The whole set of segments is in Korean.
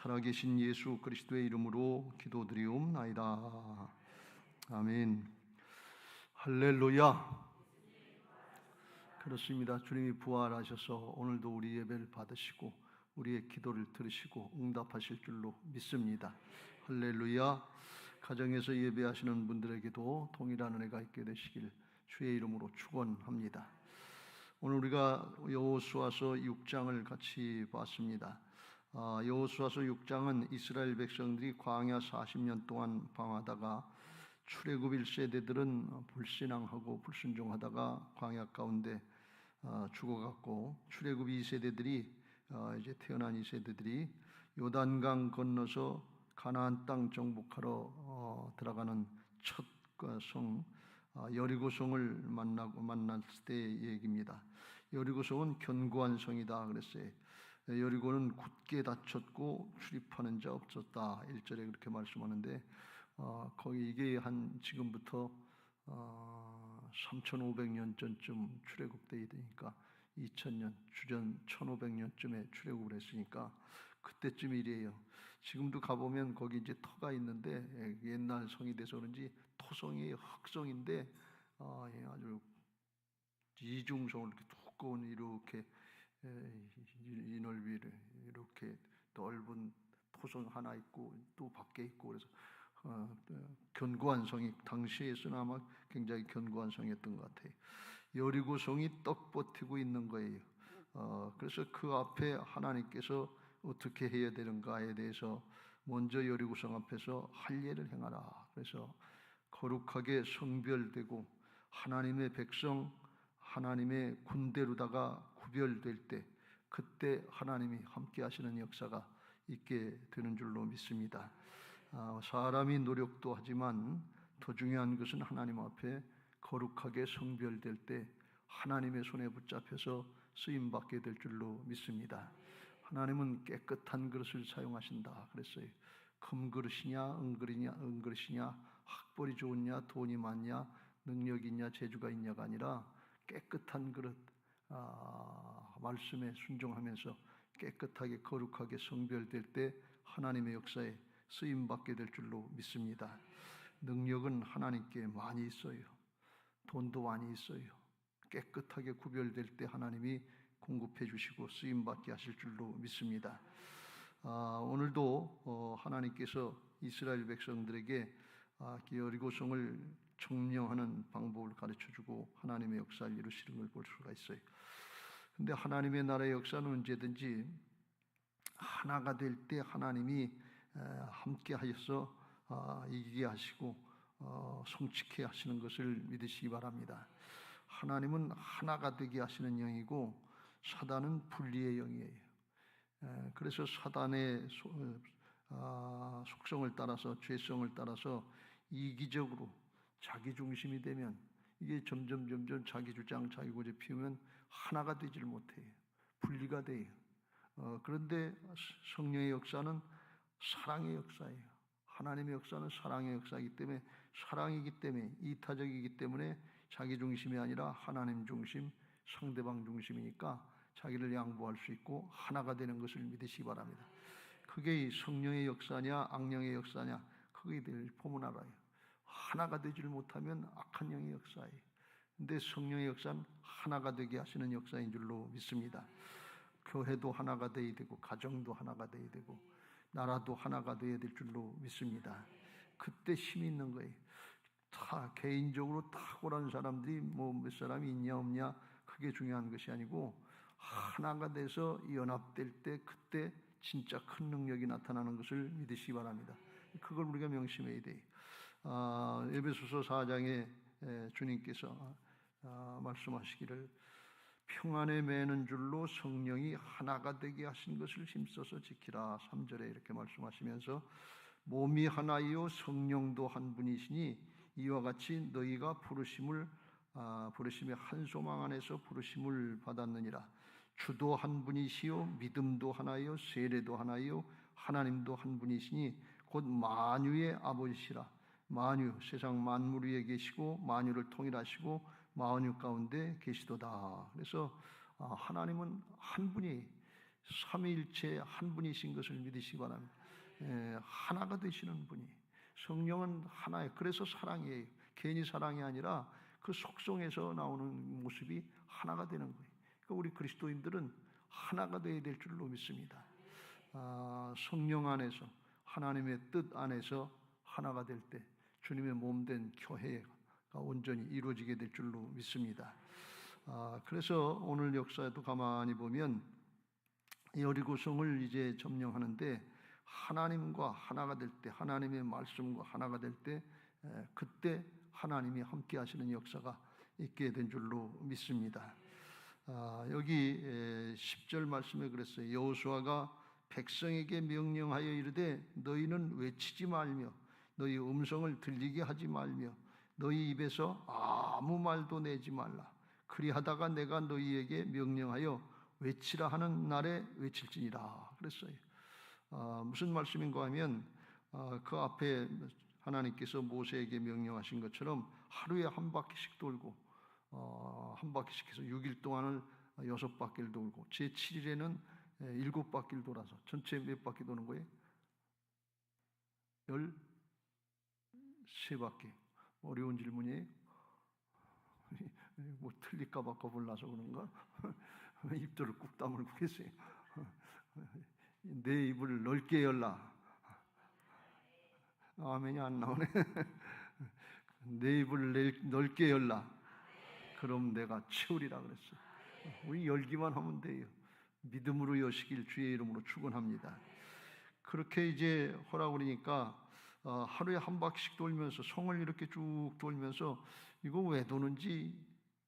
살아계신 예수 그리스도의 이름으로 기도드리옵나이다. 아멘. 할렐루야. 그렇습니다. 주님이 부활하셔서 오늘도 우리 예배를 받으시고 우리의 기도를 들으시고 응답하실 줄로 믿습니다. 할렐루야. 가정에서 예배하시는 분들에게도 동일한 은혜가 있게 되시길 주의 이름으로 축원합니다. 오늘 우리가 여호수아서 6장을 같이 봤습니다. 여호수아서 6장은 이스라엘 백성들이 광야 40년 동안 방황하다가 출애굽 1세대들은 불신앙하고 불순종하다가 광야 가운데 죽어갔고, 출애굽 2세대들이 이제 태어난 2세대들이 요단강 건너서 가나안 땅 정복하러 들어가는 첫 성 여리고성을 만났을 때의 얘기입니다. 여리고성은 견고한 성이다 그랬어요. 여리고는 굳게 닫혔고 출입하는 자 없었다. 1절에 그렇게 말씀하는데 거기 이게 한 지금부터 3,500년 전쯤 출애굽돼야 되니까 2000년 주전 1500년쯤에 출애굽을 했으니까 그때쯤 일이에요. 지금도 가보면 거기 이제 터가 있는데 옛날 성이 돼서 그런지 토성이 흑성인데 아주 이중성을 이렇게 두꺼운 이렇게 이 넓이를 이렇게 넓은 토성 하나 있고 또 밖에 있고 그래서 견고한 성이 당시에서는 아마 굉장히 견고한 성이었던 것 같아요. 여리고성이 떡 버티고 있는 거예요. 그래서 그 앞에 하나님께서 어떻게 해야 되는가에 대해서 먼저 여리고성 앞에서 할례를 행하라. 그래서 거룩하게 성별되고 하나님의 백성, 하나님의 군대로다가 구별될 때 그때 하나님이 함께 하시는 역사가 있게 되는 줄로 믿습니다. 사람이 노력도 하지만 더 중요한 것은 하나님 앞에 거룩하게 성별될 때 하나님의 손에 붙잡혀서 쓰임받게 될 줄로 믿습니다. 하나님은 깨끗한 그릇을 사용하신다 그랬어요. 금그릇이냐 은그릇이냐 학벌이 좋으냐 돈이 많냐 능력이 있냐 재주가 있냐가 아니라 깨끗한 그릇, 말씀에 순종하면서 깨끗하게 거룩하게 성별될 때 하나님의 역사에 쓰임받게 될 줄로 믿습니다. 능력은 하나님께 많이 있어요. 돈도 많이 있어요. 깨끗하게 구별될 때 하나님이 공급해 주시고 쓰임받게 하실 줄로 믿습니다. 오늘도 하나님께서 이스라엘 백성들에게 여리고성을 청명하는 방법을 가르쳐주고 하나님의 역사를 이루시는 걸 볼 수가 있어요. 근데 하나님의 나라의 역사는 언제든지 하나가 될 때 하나님이 함께 하셔서 이기게 하시고 성취케 하시는 것을 믿으시기 바랍니다. 하나님은 하나가 되게 하시는 영이고 사단은 분리의 영이에요. 그래서 사단의 속성을 따라서 죄성을 따라서 이기적으로 자기 중심이 되면 이게 점점 자기 주장, 자기 고집 피우면 하나가 되질 못해요. 분리가 돼요. 그런데 성령의 역사는 사랑의 역사예요. 하나님의 역사는 사랑의 역사이기 때문에 사랑이기 때문에 이타적이기 때문에 자기 중심이 아니라 하나님 중심, 상대방 중심이니까 자기를 양보할 수 있고 하나가 되는 것을 믿으시기 바랍니다. 그게 성령의 역사냐 악령의 역사냐 그게 늘 보면 알아요. 하나가 되질 못하면 악한 영의 역사예요. 근데 성령의 역사는 하나가 되게 하시는 역사인 줄로 믿습니다. 교회도 하나가 되어야 되고 가정도 하나가 되어야 되고 나라도 하나가 되어야 될 줄로 믿습니다. 그때 힘이 있는 거예요. 다 개인적으로 탁월한 사람들이 몇 사람이 있냐 없냐 그게 중요한 것이 아니고 하나가 돼서 연합될 때 그때 진짜 큰 능력이 나타나는 것을 믿으시기 바랍니다. 그걸 우리가 명심해야 돼요. 에베소서 4장에 주님께서 말씀하시기를 평안에 매는 줄로 성령이 하나가 되게 하신 것을 힘써서 지키라. 3절에 이렇게 말씀하시면서 몸이 하나이요 성령도 한 분이시니 이와 같이 너희가 부르심의 한 소망 안에서 부르심을 받았느니라. 주도 한 분이시요 믿음도 하나요 세례도 하나요 하나님도 한 분이시니 곧 만유의 아버지시라. 만유 세상 만물 위에 계시고 만유를 통일하시고 만유 가운데 계시도다. 그래서 하나님은 한 분이 삼위일체 한 분이신 것을 믿으시기 바랍니다. 하나가 되시는 분이, 성령은 하나예요. 그래서 사랑이에요. 괜히 사랑이 아니라 그 속성에서 나오는 모습이 하나가 되는 거예요. 그러니까 우리 그리스도인들은 하나가 되어야 될 줄로 믿습니다. 성령 안에서, 하나님의 뜻 안에서 하나가 될 때 주님의 몸된 교회가 온전히 이루어지게 될 줄로 믿습니다. 그래서 오늘 역사에도 가만히 보면 여리고성을 이제 점령하는데 하나님과 하나가 될 때, 하나님의 말씀과 하나가 될 때, 그때 하나님이 함께 하시는 역사가 있게 된 줄로 믿습니다. 여기 10절 말씀에 그랬어요. 여호수아가 백성에게 명령하여 이르되 너희는 외치지 말며 너희 음성을 들리게 하지 말며 너희 입에서 아무 말도 내지 말라. 그리하다가 내가 너희에게 명령하여 외치라 하는 날에 외칠지니라 그랬어요. 무슨 말씀인가 하면 그 앞에 하나님께서 모세에게 명령하신 것처럼 하루에 한 바퀴씩 돌고 한 바퀴씩 해서 6일 동안을 6바퀴를 돌고 제7일에는 7바퀴를 돌아서 전체 몇 바퀴 도는 거예요? 13바퀴. 어려운 질문이에요. 뭐 틀릴까 봐 겁을 나서 그런가? 입들을 꾹 다물고 계세요. 내 입을 넓게 열라. 아멘이 안 나오네. 내 입을 넓게 열라. 그럼 내가 채우리라 그랬어요. 우리 열기만 하면 돼요. 믿음으로 여시길 주의 이름으로 축원합니다. 그렇게 이제 하라 그러니까 하루에 한 바퀴씩 돌면서 성을 이렇게 쭉 돌면서 이거 왜 도는지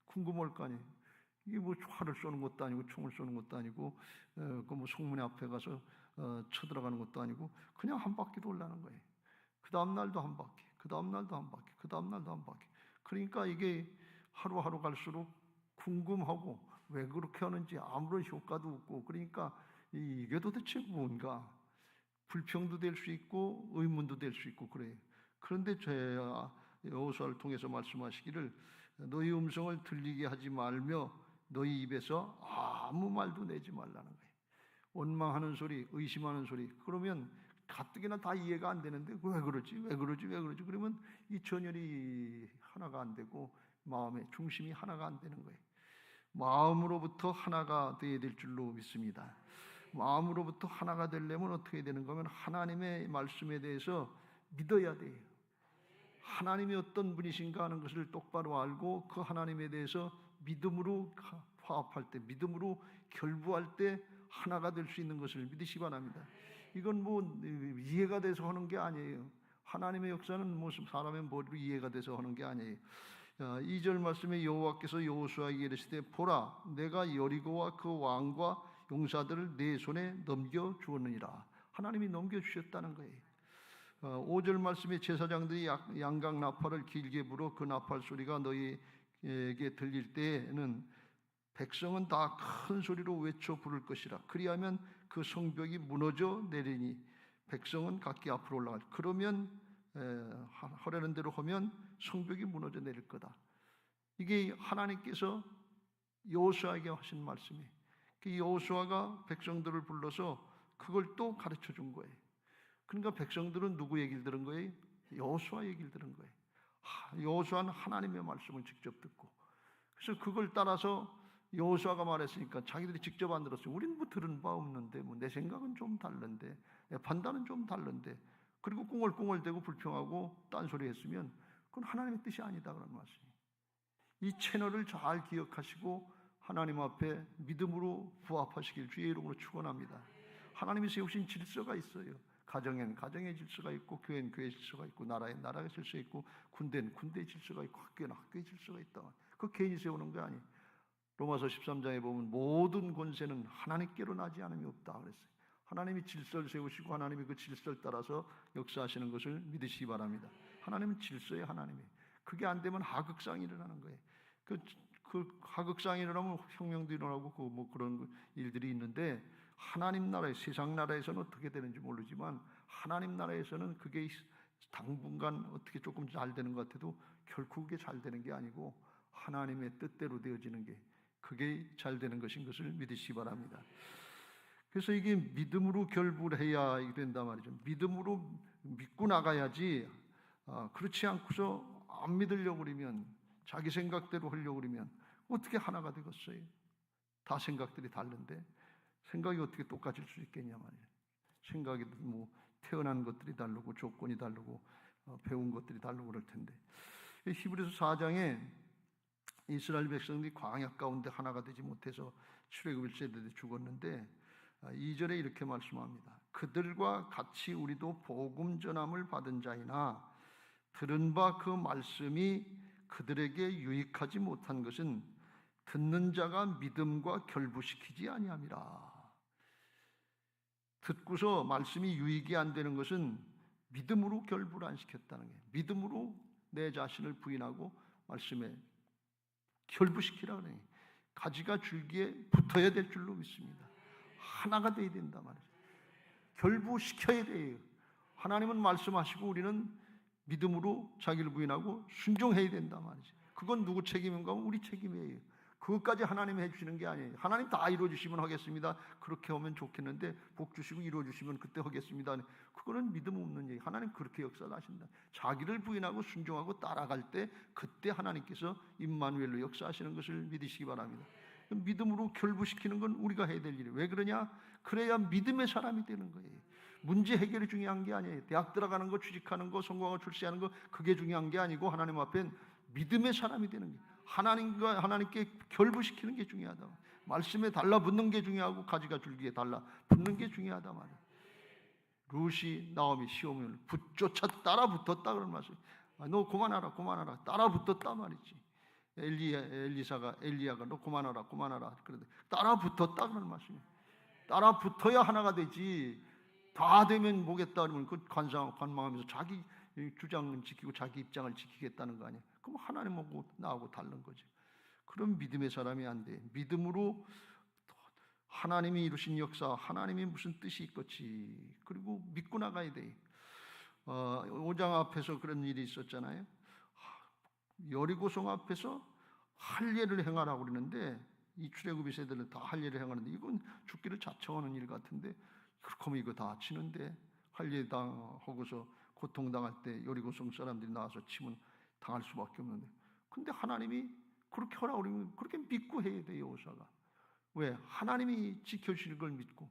궁금할 거 아니에요. 이게 뭐 활을 쏘는 것도 아니고 총을 쏘는 것도 아니고 그 뭐 성문 앞에 가서 쳐들어가는 것도 아니고 그냥 한 바퀴 돌라는 거예요. 그 다음 날도 한 바퀴, 그 다음 날도 한 바퀴, 그 다음 날도 한 바퀴. 그러니까 이게 하루하루 갈수록 궁금하고 왜 그렇게 하는지 아무런 효과도 없고 그러니까 이게 도대체 뭔가 불평도 될 수 있고 의문도 될 수 있고 그래요. 그런데 여호수아를 통해서 말씀하시기를 너희 음성을 들리게 하지 말며 너희 입에서 아무 말도 내지 말라는 거예요. 원망하는 소리, 의심하는 소리. 그러면 가뜩이나 다 이해가 안 되는데 왜 그러지? 왜 그러지? 왜 그러지? 그러면 이 전열이 하나가 안 되고 마음의 중심이 하나가 안 되는 거예요. 마음으로부터 하나가 되어야 될 줄로 믿습니다. 마음으로부터 하나가 되려면 어떻게 되는 거면 하나님의 말씀에 대해서 믿어야 돼요. 하나님이 어떤 분이신가 하는 것을 똑바로 알고 그 하나님에 대해서 믿음으로 화합할 때, 믿음으로 결부할 때 하나가 될 수 있는 것을 믿으시기 바랍니다. 이건 뭐 이해가 돼서 하는 게 아니에요. 하나님의 역사는 뭐 사람의 머리로 이해가 돼서 하는 게 아니에요. 2절 말씀에 여호와께서 여호수아에게 이르시되 보라 내가 여리고와 그 왕과 용사들을 내 손에 넘겨 주었느니라. 하나님이 넘겨 주셨다는 거예요. 5절 말씀에 제사장들이 양각 나팔을 길게 불어 그 나팔 소리가 너희에게 들릴 때에는 백성은 다 큰 소리로 외쳐 부를 것이라. 그리하면 그 성벽이 무너져 내리니 백성은 각기 앞으로 올라갈. 그러면 하라는 대로 하면 성벽이 무너져 내릴 거다. 이게 하나님께서 여호수아에게 하신 말씀이에요. 그 여호수아가 백성들을 불러서 그걸 또 가르쳐 준 거예요. 그러니까 백성들은 누구 얘기를 들은 거예요? 여호수아 얘기를 들은 거예요. 여호수아는 하나님의 말씀을 직접 듣고 그래서 그걸 따라서 여호수아가 말했으니까 자기들이 직접 안 들었어요. 우리는 뭐 들은 바 없는데 뭐 내 생각은 좀 다른데 판단은 좀 다른데 그리고 꿍얼꿍얼대고 불평하고 딴소리 했으면 그건 하나님의 뜻이 아니다 그런 말씀이에요. 이 채널을 잘 기억하시고 하나님 앞에 믿음으로 부합하시길 주의 이름으로 축원합니다. 하나님이 세우신 질서가 있어요. 가정엔 가정의 질서가 있고 교회는 교회의 질서가 있고 나라엔 나라의 질서가 있고 군대는 군대의 질서가 있고 학교는 학교의 질서가 있다. 그 괜히 세우는 게 아니에요. 로마서 13장에 보면 모든 권세는 하나님께로 나지 않음이 없다 그랬어요. 하나님이 질서를 세우시고 하나님이 그 질서를 따라서 역사하시는 것을 믿으시기 바랍니다. 하나님은 질서의 하나님이에요. 그게 안 되면 하극상이 일어나는 거예요. 그 하극상이 일어나면 혁명도 일어나고 뭐 그런 일들이 있는데 하나님 나라에 세상 나라에서는 어떻게 되는지 모르지만 하나님 나라에서는 그게 당분간 어떻게 조금 잘 되는 것 같아도 결코 그게 잘 되는 게 아니고 하나님의 뜻대로 되어지는 게 그게 잘 되는 것인 것을 믿으시기 바랍니다. 그래서 이게 믿음으로 결부를 해야 이게 된단 말이죠. 믿음으로 믿고 나가야지. 그렇지 않고서 안 믿으려고 그러면, 자기 생각대로 하려고 그러면 어떻게 하나가 되겠어요? 다 생각들이 다른데 생각이 어떻게 똑같을 수 있겠냐 말이에요. 생각이 뭐 태어난 것들이 다르고 조건이 다르고 배운 것들이 다르고 그럴 텐데, 히브리서 4장에 이스라엘 백성들이 광야 가운데 하나가 되지 못해서 출애굽 1세대 죽었는데 2절에 이렇게 말씀합니다. 그들과 같이 우리도 복음 전함을 받은 자이나 들은 바 그 말씀이 그들에게 유익하지 못한 것은 듣는 자가 믿음과 결부시키지 아니함이라. 듣고서 말씀이 유익이 안 되는 것은 믿음으로 결부를 안 시켰다는 거예요. 믿음으로 내 자신을 부인하고 말씀에 결부시키라 그래요. 가지가 줄기에 붙어야 될 줄로 믿습니다. 하나가 돼야 된다 말이죠. 결부시켜야 돼요. 하나님은 말씀하시고 우리는 믿음으로 자기를 부인하고 순종해야 된다 말이죠. 그건 누구 책임인가 하면 우리 책임이에요. 그것까지 하나님이 해주시는 게 아니에요. 하나님 다 이루어주시면 하겠습니다. 그렇게 하면 좋겠는데 복 주시고 이루어주시면 그때 하겠습니다. 그거는 믿음 없는 얘기. 하나님 그렇게 역사하신다. 자기를 부인하고 순종하고 따라갈 때 그때 하나님께서 임마누엘로 역사하시는 것을 믿으시기 바랍니다. 믿음으로 결부시키는 건 우리가 해야 될 일이에요. 왜 그러냐? 그래야 믿음의 사람이 되는 거예요. 문제 해결이 중요한 게 아니에요. 대학 들어가는 거, 취직하는 거, 성공하고 출세하는 거, 그게 중요한 게 아니고 하나님 앞엔 믿음의 사람이 되는 거예요. 하나님과 하나님께 결부시키는 게 중요하다. 말씀에 달라붙는 게 중요하고 가지가 줄기에 달라붙는 게 중요하다 말이에요. 룻이 나오미 시오미를 붙조차 따라붙었다 그런 말이에요. 너 그만하라 따라붙었다 말이지. 엘리야가 너 그만하라 그러는데 따라붙었다 그런 말씀이에요. 따라붙어야 하나가 되지. 다 되면 뭐겠다 그러면 그 관망하면서 자기 주장을 지키고 자기 입장을 지키겠다는 거 아니에요. 그럼 하나님하고 나하고 다른 거죠. 그럼 믿음의 사람이 안 돼. 믿음으로 하나님이 이루신 역사, 하나님이 무슨 뜻이 있겠지. 그리고 믿고 나가야 돼. 5장 앞에서 그런 일이 있었잖아요. 여리고성 앞에서 할례를 행하라고 그러는데 이 출애굽 세대들은 다 할례를 행하는데 이건 죽기를 자청하는 일 같은데 그렇게 이거 다 치는데 할례 당하고서 고통당할 때 여리고성 사람들이 나와서 치면 당할 수밖에 없는데, 근데 하나님이 그렇게 하라고 그러면 그렇게 믿고 해야 돼요. 여호사가. 왜? 하나님이 지켜주실 걸 믿고,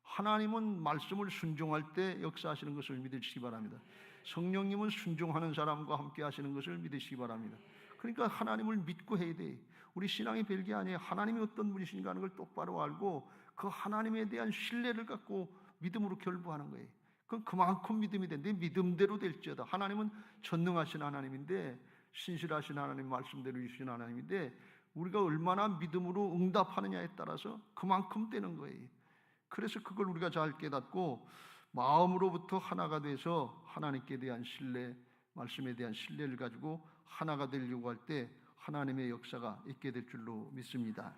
하나님은 말씀을 순종할 때 역사하시는 것을 믿으시기 바랍니다. 성령님은 순종하는 사람과 함께 하시는 것을 믿으시기 바랍니다. 그러니까 하나님을 믿고 해야 돼. 우리 신앙이 별게 아니에요. 하나님이 어떤 분이신가 하는 걸 똑바로 알고 그 하나님에 대한 신뢰를 갖고 믿음으로 결부하는 거예요. 그럼 그만큼 믿음이 돼. 내 믿음대로 될지어다. 하나님은 전능하신 하나님인데, 신실하신 하나님, 말씀대로 이루신 하나님인데 우리가 얼마나 믿음으로 응답하느냐에 따라서 그만큼 되는 거예요. 그래서 그걸 우리가 잘 깨닫고 마음으로부터 하나가 돼서 하나님께 대한 신뢰, 말씀에 대한 신뢰를 가지고 하나가 되려고 할 때 하나님의 역사가 있게 될 줄로 믿습니다.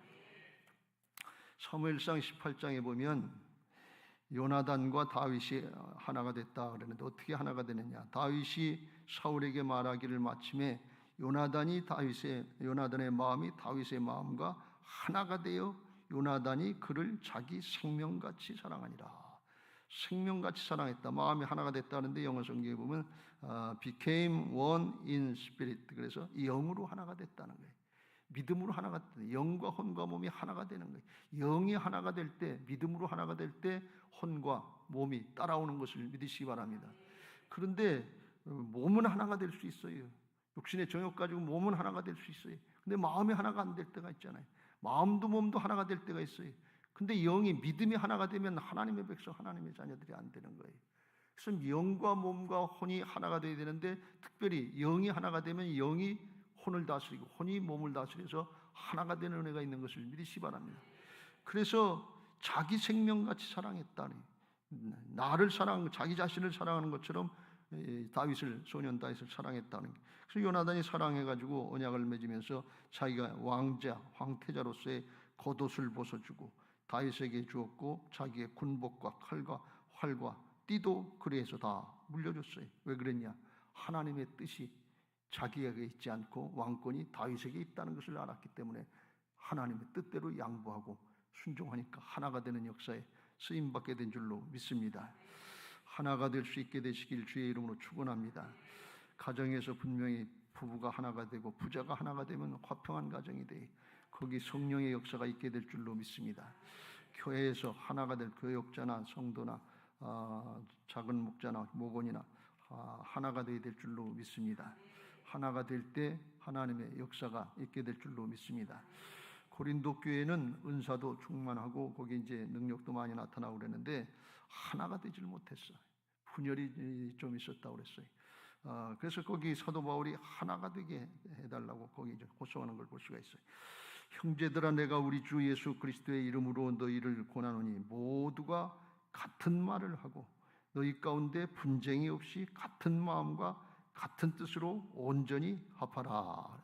사무엘상 18장에 보면 요나단과 다윗이 하나가 됐다 그러는데 어떻게 하나가 되느냐? 다윗이 사울에게 말하기를 마침에 요나단의 마음이 다윗의 마음과 하나가 되어 요나단이 그를 자기 생명같이 사랑하니라. 생명같이 사랑했다. 마음이 하나가 됐다는데 영어 성경에 보면 became one in spirit. 그래서 영으로 하나가 됐다는 거예요. 믿음으로 하나가 됐다. 영과 혼과 몸이 하나가 되는 거예요. 영이 하나가 될 때, 믿음으로 하나가 될 때 혼과 몸이 따라오는 것을 믿으시기 바랍니다. 그런데 몸은 하나가 될 수 있어요. 육신의 정욕 가지고 몸은 하나가 될 수 있어요. 근데 마음이 하나가 안 될 때가 있잖아요. 마음도 몸도 하나가 될 때가 있어요. 근데 영이, 믿음이 하나가 되면 하나님의 백성, 하나님의 자녀들이 안 되는 거예요. 그래서 영과 몸과 혼이 하나가 돼야 되는데 특별히 영이 하나가 되면 영이 혼을 다스리고 혼이 몸을 다스려서 하나가 되는 은혜가 있는 것을 믿으시기 바랍니다. 그래서 자기 생명같이 사랑했다니, 나를 자기 자신을 사랑하는 것처럼 소년 다윗을 사랑했다는 게. 그래서 요나단이 사랑해가지고 언약을 맺으면서 자기가 황태자로서의 겉옷을 벗어주고 다윗에게 주었고 자기의 군복과 칼과 활과 띠도 그래서 다 물려줬어요. 왜 그랬냐? 하나님의 뜻이 자기에게 있지 않고 왕권이 다윗에게 있다는 것을 알았기 때문에 하나님의 뜻대로 양보하고 순종하니까 하나가 되는 역사에 쓰임 받게 된 줄로 믿습니다. 하나가 될 수 있게 되시길 주의 이름으로 축원합니다. 가정에서 분명히 부부가 하나가 되고 부자가 하나가 되면 화평한 가정이 돼 거기 성령의 역사가 있게 될 줄로 믿습니다. 교회에서 하나가 될 교역자나 성도나 작은 목자나 목원이나 하나가 되어야 될 줄로 믿습니다. 하나가 될 때 하나님의 역사가 있게 될 줄로 믿습니다. 고린도 교회는 은사도 충만하고 거기 이제 능력도 많이 나타나고 그랬는데 하나가 되질 못했어요. 분열이 좀 있었다고 그랬어요. 그래서 거기 사도 바울이 하나가 되게 해달라고 거기 이제 호소하는 걸 볼 수가 있어요. 형제들아 내가 우리 주 예수 그리스도의 이름으로 너희를 권하노니 모두가 같은 말을 하고 너희 가운데 분쟁이 없이 같은 마음과 같은 뜻으로 온전히 합하라.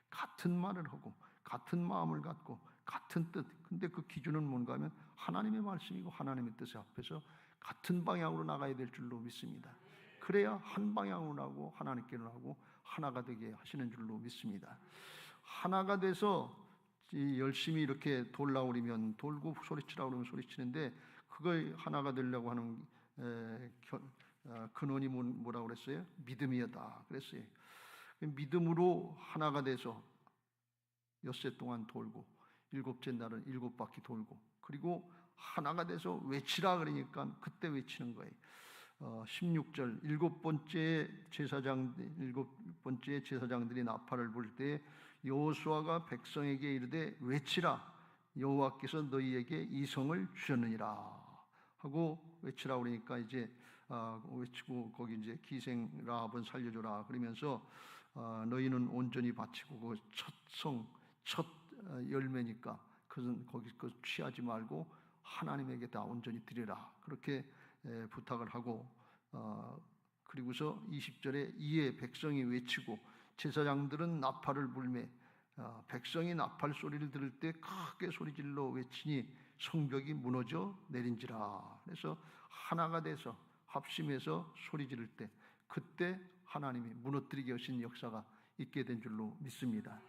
같은 말을 하고 같은 마음을 갖고 같은 뜻. 근데 그 기준은 뭔가 하면 하나님의 말씀이고 하나님의 뜻에 합해서 같은 방향으로 나가야 될 줄로 믿습니다. 그래야 한 방향으로 나고 하나님께로 나고 하나가 되게 하시는 줄로 믿습니다. 하나가 돼서 열심히 이렇게 돌라오리면 돌고 소리치라고 그러면 소리치는데 그걸 하나가 되려고 하는 근원이 뭐라고 그랬어요? 믿음이었다 그랬어요. 믿음으로 하나가 돼서 엿새 동안 돌고 일곱째 날은 7바퀴 돌고 그리고 하나가 돼서 외치라 그러니까 그때 외치는 거예요. 16절 일곱 번째 제사장들이 나팔을 불 때 여호수아가 백성에게 이르되 외치라 여호와께서 너희에게 이 성을 주셨느니라 하고 외치라 그러니까 이제 외치고 거기 이제 기생 라합은 살려줘라 그러면서 너희는 온전히 바치고 그 첫 열매니까 그것은 거기 그 취하지 말고 하나님에게 다 온전히 드리라 그렇게 부탁을 하고 그리고서 20절에 이에 백성이 외치고 제사장들은 나팔을 불매 백성이 나팔 소리를 들을 때 크게 소리질러 외치니 성벽이 무너져 내린지라. 그래서 하나가 돼서 합심해서 소리 지를 때 그때 하나님이 무너뜨리게 하신 역사가 있게 된 줄로 믿습니다.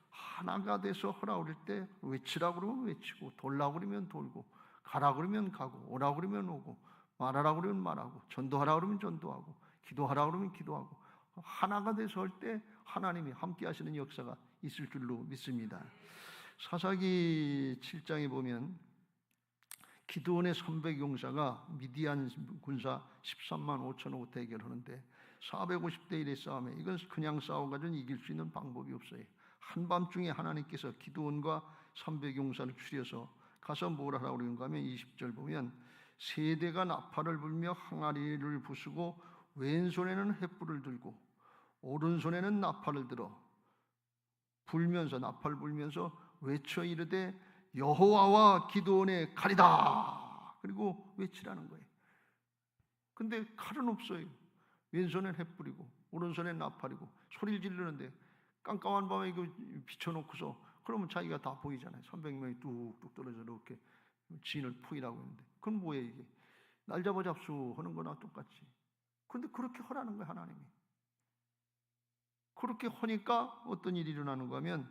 하나가 돼서 하라 그럴 때 외치라고 그러면 외치고 돌라고 그러면 돌고 가라고 그러면 가고 오라고 그러면 오고 말하라고 그러면 말하고 전도하라고 그러면 전도하고 기도하라고 그러면 기도하고 하나가 돼서 할 때 하나님이 함께 하시는 역사가 있을 줄로 믿습니다. 사사기 7장에 보면 기드온의 300용사가 미디안 군사 13만 5천하고 대결하는데 450대 1의 싸움에 이건 그냥 싸워가지고 이길 수 있는 방법이 없어요. 한밤중에 하나님께서 기드온과 300용사를 추려서 가서 뭘 하라고 그러는가 하면 20절 보면 세대가 나팔을 불며 항아리를 부수고 왼손에는 횃불을 들고 오른손에는 나팔을 들어 불면서 나팔 불면서 외쳐 이르되 여호와와 기드온의 칼이다. 그리고 외치라는 거예요. 근데 칼은 없어요. 왼손엔 횃불이고 오른손엔 나팔이고 소리를 지르는데 깜깜한 밤에 이거 비춰놓고서 그러면 자기가 다 보이잖아요. 300명이 뚝뚝 떨어져 이렇게 진을 포위라고 했는데 그건 뭐예요 이게? 날 잡아 잡수 하는 거나 똑같이. 근데 그렇게 하라는 거예요 하나님이. 그렇게 하니까 어떤 일이 일어나는가 하면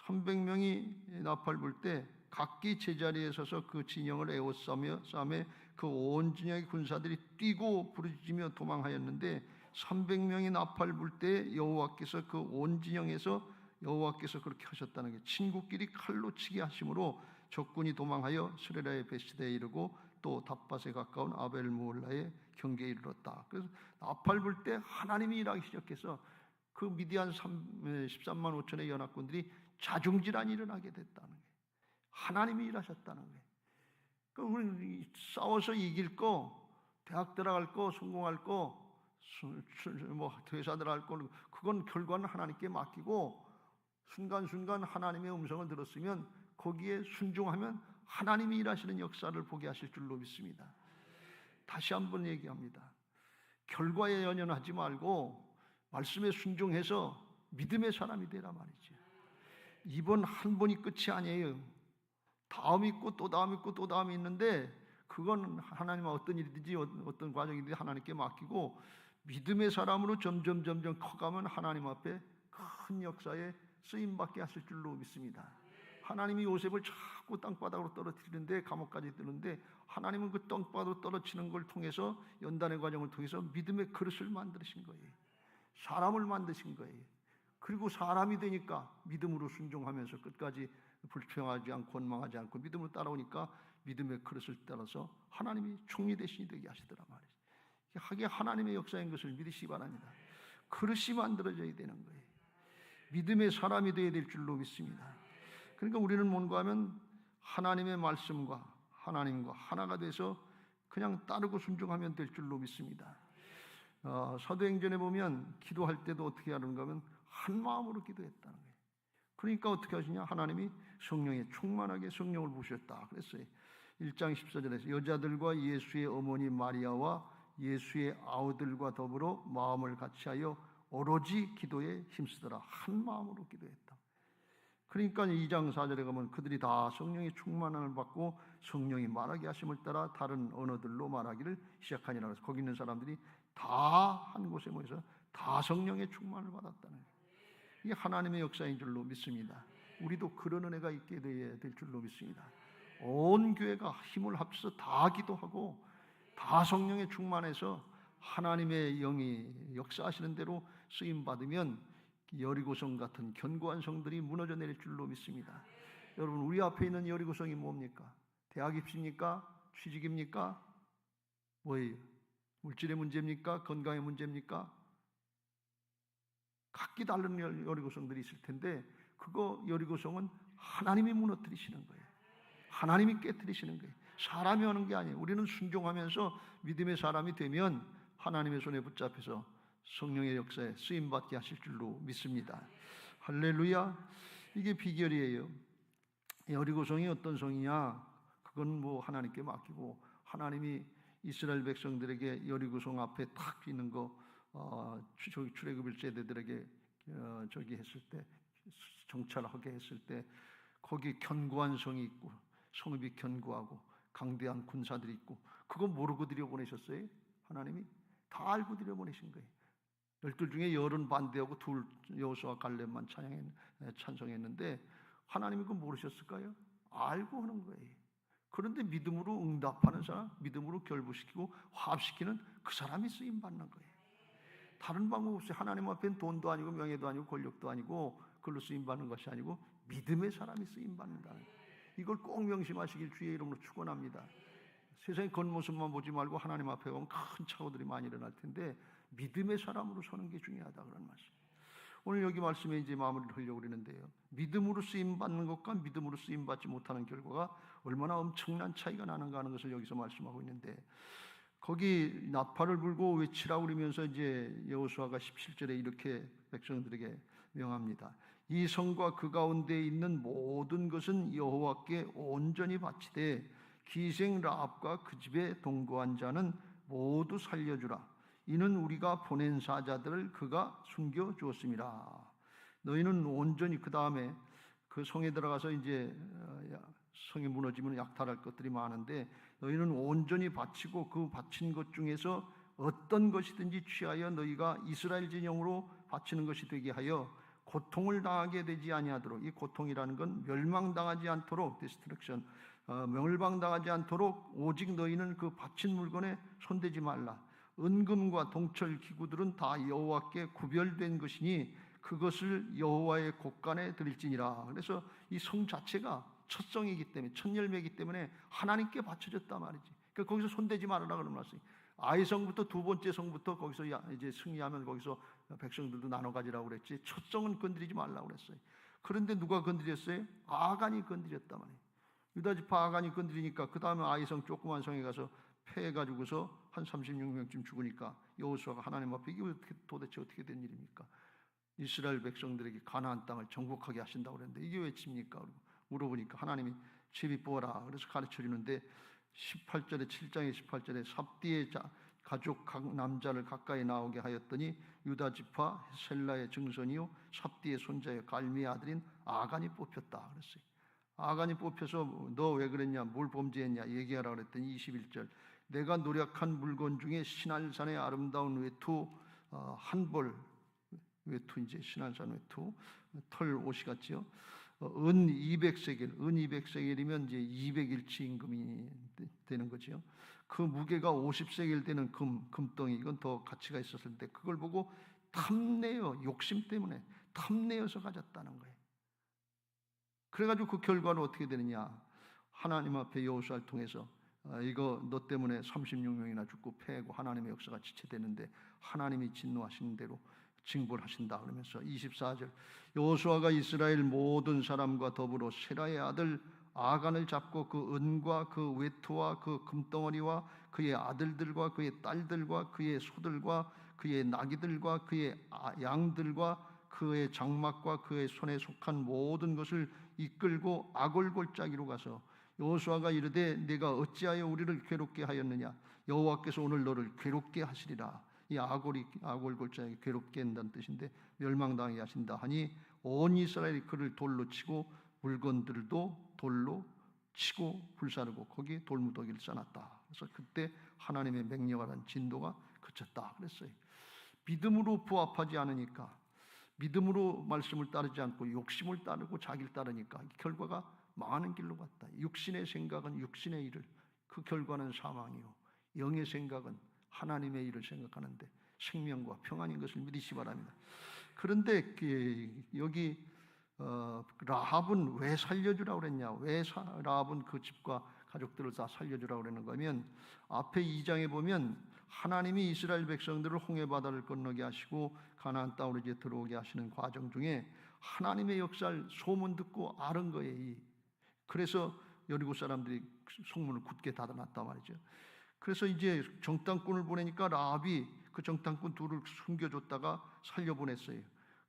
300명이 나팔 불 때 각기 제자리에 서서 그 진영을 에워싸매 그 온 진영의 군사들이 뛰고 부르짖으며 도망하였는데 300명이 나팔 불 때 여호와께서 그 온 진영에서 여호와께서 그렇게 하셨다는 게 친구끼리 칼로 치게 하심으로 적군이 도망하여 스레라의 베시대에 이르고 또 답밭에 가까운 아벨무홀라의 경계에 이르렀다. 그래서 나팔 불 때 하나님이 일하기 시작해서 그 미디안 13만 5천의 연합군들이 자중질환이 일어나게 됐다는 거예요. 하나님이 일하셨다는 거예요. 그럼 우리는 싸워서 이길 거, 대학 들어갈 거, 성공할 거, 뭐 회사 들어갈 거, 그건 결과는 하나님께 맡기고 순간순간 하나님의 음성을 들었으면 거기에 순종하면 하나님이 일하시는 역사를 보게 하실 줄로 믿습니다. 다시 한번 얘기합니다. 결과에 연연하지 말고 말씀에 순종해서 믿음의 사람이 되라 말이죠. 이번 한 번이 끝이 아니에요. 다음 있고 또 다음 있고 또 다음이 있는데 그건 하나님은 어떤 일이든지 어떤 과정이든지 하나님께 맡기고 믿음의 사람으로 점점 커가면 하나님 앞에 큰 역사에 쓰임받게 하실 줄로 믿습니다. 하나님이 요셉을 자꾸 땅바닥으로 떨어뜨리는데, 감옥까지 뜨는데, 하나님은 그 땅바닥으로 떨어지는 걸 통해서, 연단의 과정을 통해서 믿음의 그릇을 만드신 거예요. 사람을 만드신 거예요. 그리고 사람이 되니까 믿음으로 순종하면서 끝까지 불평하지 않고 원망하지 않고 믿음으로 따라오니까 믿음의 그릇을 따라서 하나님이 총리 대신이 되게 하시더라 말이에요. 하게 하나님의 역사인 것을 믿으시기 바랍니다. 그릇이 만들어져야 되는 거예요. 믿음의 사람이 되어야 될 줄로 믿습니다. 그러니까 우리는 뭔가 하면 하나님의 말씀과 하나님과 하나가 돼서 그냥 따르고 순종하면 될 줄로 믿습니다. 사도행전에 보면 기도할 때도 어떻게 하는가 하면 한 마음으로 기도했다는 거예요. 그러니까 어떻게 하시냐? 하나님이 성령에 충만하게 성령을 부으셨다 그랬어요. 1장 14절에서 여자들과 예수의 어머니 마리아와 예수의 아우들과 더불어 마음을 같이하여 오로지 기도에 힘쓰더라. 한 마음으로 기도했다. 그러니까 2장 4절에 가면 그들이 다 성령의 충만함을 받고 성령이 말하게 하심을 따라 다른 언어들로 말하기를 시작하니라. 그래서 거기 있는 사람들이 다 한 곳에 모여서 다 성령의 충만을 받았다는 거예요. 이게 하나님의 역사인 줄로 믿습니다. 우리도 그런 은혜가 있게 되어야 될 줄로 믿습니다. 온 교회가 힘을 합쳐서 다 기도하고 다 성령에 충만해서 하나님의 영이 역사하시는 대로 쓰임 받으면 여리고성 같은 견고한 성들이 무너져 내릴 줄로 믿습니다. 여러분, 우리 앞에 있는 여리고성이 뭡니까? 대학 입시입니까? 취직입니까? 뭐예요? 물질의 문제입니까? 건강의 문제입니까? 각기 다른 여리고성들이 있을 텐데 그거 여리고성은 하나님이 무너뜨리시는 거예요. 하나님이 깨뜨리시는 거예요. 사람이 하는 게 아니에요. 우리는 순종하면서 믿음의 사람이 되면 하나님의 손에 붙잡혀서 성령의 역사에 쓰임받게 하실 줄로 믿습니다. 할렐루야. 이게 비결이에요. 여리고성이 어떤 성이냐? 그건 뭐 하나님께 맡기고, 하나님이 이스라엘 백성들에게 여리고성 앞에 탁 있는 거 출애굽 1세대들에게 저기 했을 때, 정찰하게 했을 때 거기 견고한 성이 있고 성읍이 견고하고 강대한 군사들이 있고, 그거 모르고 들여보내셨어요? 하나님이 다 알고 들여보내신 거예요. 12 중에 열은 반대하고 둘, 여호수아 갈렙만 찬성했는데 하나님이 그거 모르셨을까요? 알고 하는 거예요. 그런데 믿음으로 응답하는 사람, 믿음으로 결부시키고 화합시키는 그 사람이 쓰임받는 거예요. 다른 방법 없이 하나님 앞엔 돈도 아니고 명예도 아니고 권력도 아니고 그걸로 쓰임받는 것이 아니고 믿음의 사람이 쓰임받는다. 이걸 꼭 명심하시길 주의 이름으로 축원합니다. 세상의 겉모습만 보지 말고 하나님 앞에 가면 큰 착오들이 많이 일어날 텐데 믿음의 사람으로 서는 게 중요하다 그런 말씀. 오늘 여기 말씀에 이제 마무리를 하려고 그러는데요. 믿음으로 쓰임받는 것과 믿음으로 쓰임받지 못하는 결과가 얼마나 엄청난 차이가 나는가 하는 것을 여기서 말씀하고 있는데, 거기 나팔을 불고 외치라고 그러면서 이제 여호수아가 17절에 이렇게 백성들에게 명합니다. 이 성과 그 가운데 있는 모든 것은 여호와께 온전히 바치되 기생 라합과 그 집에 동거한 자는 모두 살려주라. 이는 우리가 보낸 사자들을 그가 숨겨 주었습니다. 너희는 온전히, 그 다음에 그 성에 들어가서 이제 성이 무너지면 약탈할 것들이 많은데, 너희는 온전히 바치고 그 바친 것 중에서 어떤 것이든지 취하여 너희가 이스라엘 진영으로 바치는 것이 되게 하여 고통을 당하게 되지 아니하도록, 이 고통이라는 건 멸망당하지 않도록, 디스트럭션, 멸망당하지 않도록 오직 너희는 그 바친 물건에 손대지 말라. 은금과 동철 기구들은 다 여호와께 구별된 것이니 그것을 여호와의 곳간에 드릴지니라. 그래서 이 성 자체가 첫 성이기 때문에, 첫 열매이기 때문에 하나님께 바쳐졌단 말이지. 그러니까 거기서 손대지 말아라 그런 말씀이. 아이성부터 두 번째 성부터 거기서 이제 승리하면 거기서 백성들도 나눠 가지라고 그랬지. 첫 성은 건드리지 말라고 그랬어요. 그런데 누가 건드렸어요? 아간이 건드렸단 말이에요. 유다 지파 아간이 건드리니까 그 다음에 아이성 조그만 성에 가서 패해가지고서 한 36명쯤 죽으니까 여호수아가 하나님 앞에 이게 도대체 어떻게 된 일입니까? 이스라엘 백성들에게 가나안 땅을 정복하게 하신다고 그랬는데 이게 왜 칩니까? 물어보니까 하나님이 제비 뽑아라 그래서 가르쳐주는데 18절에 7장의 18절에 삽디의 가족 각 남자를 가까이 나오게 하였더니 유다 지파 셀라의 증손이요 삽디의 손자의 갈미의 아들인 아간이 뽑혔다 그랬어요. 아간이 뽑혀서 너 왜 그랬냐, 뭘 범죄했냐 얘기하라 그랬더니 21절 내가 노력한 물건 중에 신할산의 아름다운 외투 한벌, 외투 이제 신할산 외투 털 옷이 같지요. 은 200세겔, 은 200세겔이면 이제 200일치 임금이 되는 거죠. 그 무게가 50세겔 되는 금덩이, 이건 더 가치가 있었을 때 그걸 보고 탐내어, 욕심 때문에 탐내어서 가졌다는 거예요. 그래가지고 그 결과는 어떻게 되느냐? 하나님 앞에 여호수아를 통해서 이거 너 때문에 36명이나 죽고 패고 하나님의 역사가 지체되는데 하나님이 진노하시는 대로 징벌하신다 그러면서 24절 여호수아가 이스라엘 모든 사람과 더불어 세라의 아들 아간을 잡고 그 은과 그 외투와 그 금덩어리와 그의 아들들과 그의 딸들과 그의 소들과 그의 나귀들과 그의 양들과 그의 장막과 그의 손에 속한 모든 것을 이끌고 아골골짜기로 가서 여호수아가 이르되 내가 어찌하여 우리를 괴롭게 하였느냐? 여호와께서 오늘 너를 괴롭게 하시리라. 이 아골골짜기 괴롭게 한다는 뜻인데 멸망당하게 하신다 하니 온 이스라엘이 그를 돌로 치고 물건들도 돌로 치고 불사르고 거기에 돌무더기를 쌓았다. 그래서 그때 하나님의 맹렬한 진도가 그쳤다 그랬어요. 믿음으로 부합하지 않으니까, 믿음으로 말씀을 따르지 않고 욕심을 따르고 자기를 따르니까 결과가 망하는 길로 갔다. 육신의 생각은 육신의 일을, 그 결과는 사망이요 영의 생각은 하나님의 일을 생각하는데 생명과 평안인 것을 믿으시 바랍니다. 그런데 여기 라합은 왜 살려주라고 그랬냐? 왜 라합은 그 집과 가족들을 다 살려주라고 그러는 거면 앞에 2장에 보면 하나님이 이스라엘 백성들을 홍해바다를 건너게 하시고 가나안 땅으로 이제 들어오게 하시는 과정 중에 하나님의 역사를 소문 듣고 아는 거예요. 그래서 여리고 사람들이 성문을 굳게 닫아놨단 말이죠. 그래서 이제 정탐꾼을 보내니까 라합이 그 정탐꾼 둘을 숨겨줬다가 살려보냈어요.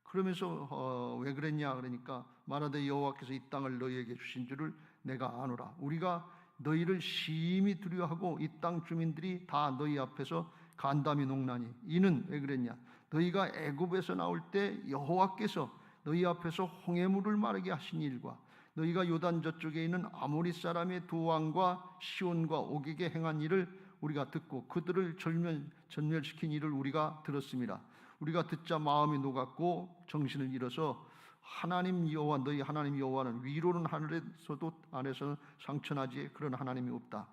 그러면서 왜 그랬냐 그러니까 말하되 여호와께서 이 땅을 너희에게 주신 줄을 내가 아노라. 우리가 너희를 심히 두려워하고 이 땅 주민들이 다 너희 앞에서 간담이 농나니 이는 왜 그랬냐? 너희가 애굽에서 나올 때 여호와께서 너희 앞에서 홍해물을 마르게 하신 일과 너희가 요단 저쪽에 있는 아모리 사람의 두 왕과 시온과 오게게 행한 일을 우리가 듣고 그들을 전멸시킨 일을 우리가 들었습니다. 우리가 듣자 마음이 녹았고 정신을 잃어서 하나님 여호와 너희 하나님 여호와는 위로는 하늘에서도 안에서는 상천하지 그런 하나님이 없다.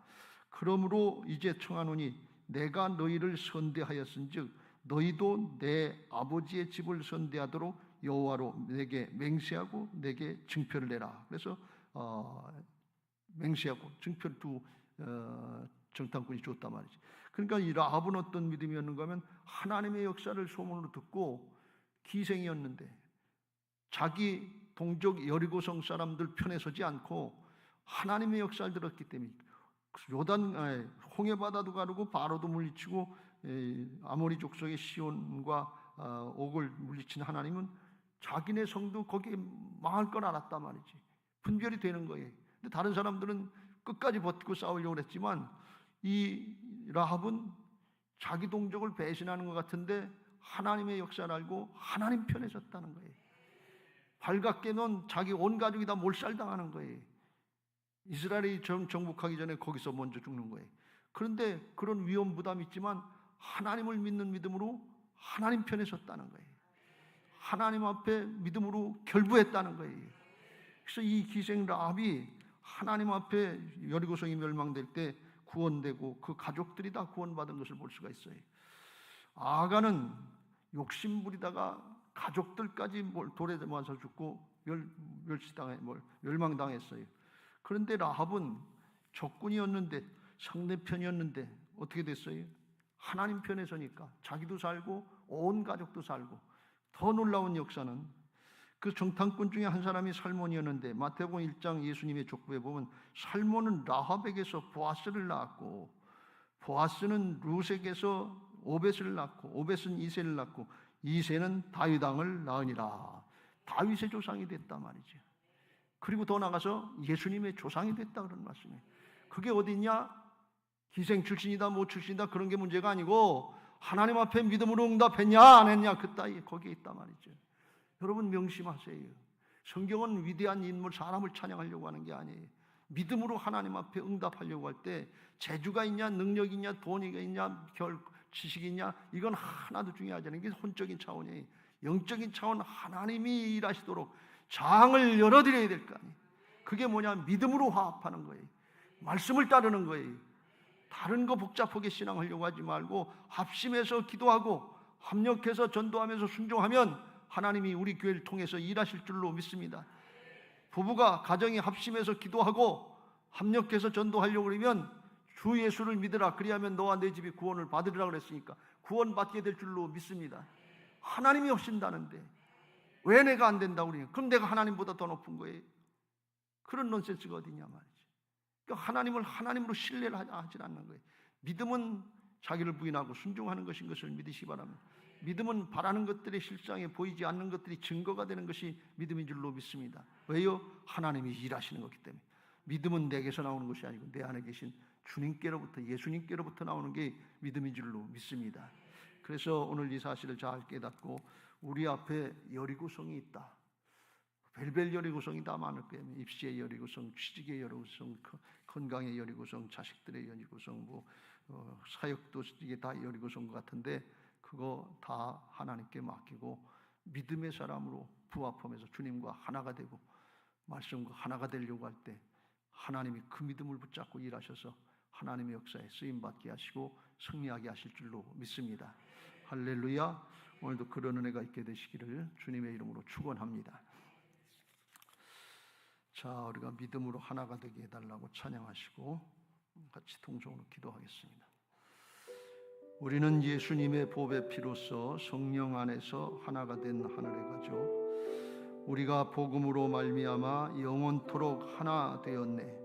그러므로 이제 청하노니 내가 너희를 선대하였은즉 너희도 내 아버지의 집을 선대하도록 여호와로 내게 맹세하고 내게 증표를 내라. 그래서 맹세하고 증표를 두 정탐꾼이 줬단 말이지. 그러니까 이 라합은 어떤 믿음이었는가 하면 하나님의 역사를 소문으로 듣고 기생이었는데 자기 동족 여리고성 사람들 편에 서지 않고 하나님의 역사를 들었기 때문에 홍해바다도 가르고 바로도 물리치고 아모리 족속의 시온과 옥을 물리친 하나님은 자기네 성도 거기에 망할 걸 알았단 말이지. 분별이 되는 거예요. 근데 다른 사람들은 끝까지 버티고 싸우려고 했지만 이 라합은 자기 동족을 배신하는 것 같은데 하나님의 역사를 알고 하나님 편에 섰다는 거예요. 발각되면 자기 온 가족이 다 몰살당하는 거예요. 이스라엘이 정복하기 전에 거기서 먼저 죽는 거예요. 그런데 그런 위험 부담이 있지만 하나님을 믿는 믿음으로 하나님 편에 섰다는 거예요. 하나님 앞에 믿음으로 결부했다는 거예요. 그래서 이 기생 라합이 하나님 앞에 여리고성이 멸망될 때 구원되고 그 가족들이 다 구원받은 것을 볼 수가 있어요. 아간은 욕심부리다가 가족들까지 돌에 맞아 죽고 멸망당했어요. 그런데 라합은 적군이었는데 상대편이었는데 어떻게 됐어요? 하나님 편에 서니까 자기도 살고 온 가족도 살고. 더 놀라운 역사는 그 정탐꾼 중에 한 사람이 살몬이었는데 마태복음 1장 예수님의 족보에 보면 살몬은 라합에게서 보아스를 낳았고 보아스는 루색에서 오벳을 낳고 오벳은 이새를 낳고 이새는 다윗 왕을 낳으니라. 다윗의 조상이 됐단 말이죠. 그리고 더 나가서 예수님의 조상이 됐다 그런 말씀이에요. 그게 어디냐? 기생 출신이다 뭐 출신이다 그런 게 문제가 아니고 하나님 앞에 믿음으로 응답했냐 안 했냐 그 따위 거기에 있단 말이죠. 여러분 명심하세요. 성경은 위대한 인물 사람을 찬양하려고 하는 게 아니에요. 믿음으로 하나님 앞에 응답하려고 할 때 재주가 있냐 능력이 있냐 돈이 있냐 지식이 있냐 이건 하나도 중요하지 않은 게 혼적인 차원이에요. 영적인 차원 하나님이 일하시도록 장을 열어드려야 될 거 아니에요. 그게 뭐냐? 믿음으로 화합하는 거예요. 말씀을 따르는 거예요. 다른 거 복잡하게 신앙하려고 하지 말고 합심해서 기도하고 합력해서 전도하면서 순종하면 하나님이 우리 교회를 통해서 일하실 줄로 믿습니다. 부부가 가정이 합심해서 기도하고 합력해서 전도하려고 그러면 주 예수를 믿으라, 그리하면 너와 내 집이 구원을 받으리라 그랬으니까 구원받게 될 줄로 믿습니다. 하나님이 하신다는데 왜 내가 안 된다고 그러냐? 그럼 내가 하나님보다 더 높은 거예요? 그런 논센스가 어디냐 말이지. 그러니까 하나님을 하나님으로 신뢰를 하지 않는 거예요. 믿음은 자기를 부인하고 순종하는 것인 것을 믿으시기 바랍니다. 믿음은 바라는 것들의 실상에 보이지 않는 것들이 증거가 되는 것이 믿음인 줄로 믿습니다. 왜요? 하나님이 일하시는 것이기 때문에. 믿음은 내게서 나오는 것이 아니고 내 안에 계신 주님께로부터, 예수님께로부터 나오는 게 믿음인 줄로 믿습니다. 그래서 오늘 이 사실을 잘 깨닫고 우리 앞에 여리고성이 있다. 별별 여리고성이 다 많을 거예요. 입시의 여리고성, 취직의 여리고성, 건강의 여리고성, 자식들의 여리고성, 사역도 이게 다 여리고성 같은데 그거 다 하나님께 맡기고 믿음의 사람으로 부합하면서 주님과 하나가 되고 말씀과 하나가 되려고 할 때 하나님이 그 믿음을 붙잡고 일하셔서 하나님의 역사에 쓰임받게 하시고 승리하게 하실 줄로 믿습니다. 할렐루야. 오늘도 그런 은혜가 있게 되시기를 주님의 이름으로 축원합니다. 자, 우리가 믿음으로 하나가 되게 해달라고 찬양하시고 같이 통성으로 기도하겠습니다. 우리는 예수님의 보배 피로써 성령 안에서 하나가 된 하늘의 가족, 우리가 복음으로 말미암아 영원토록 하나 되었네.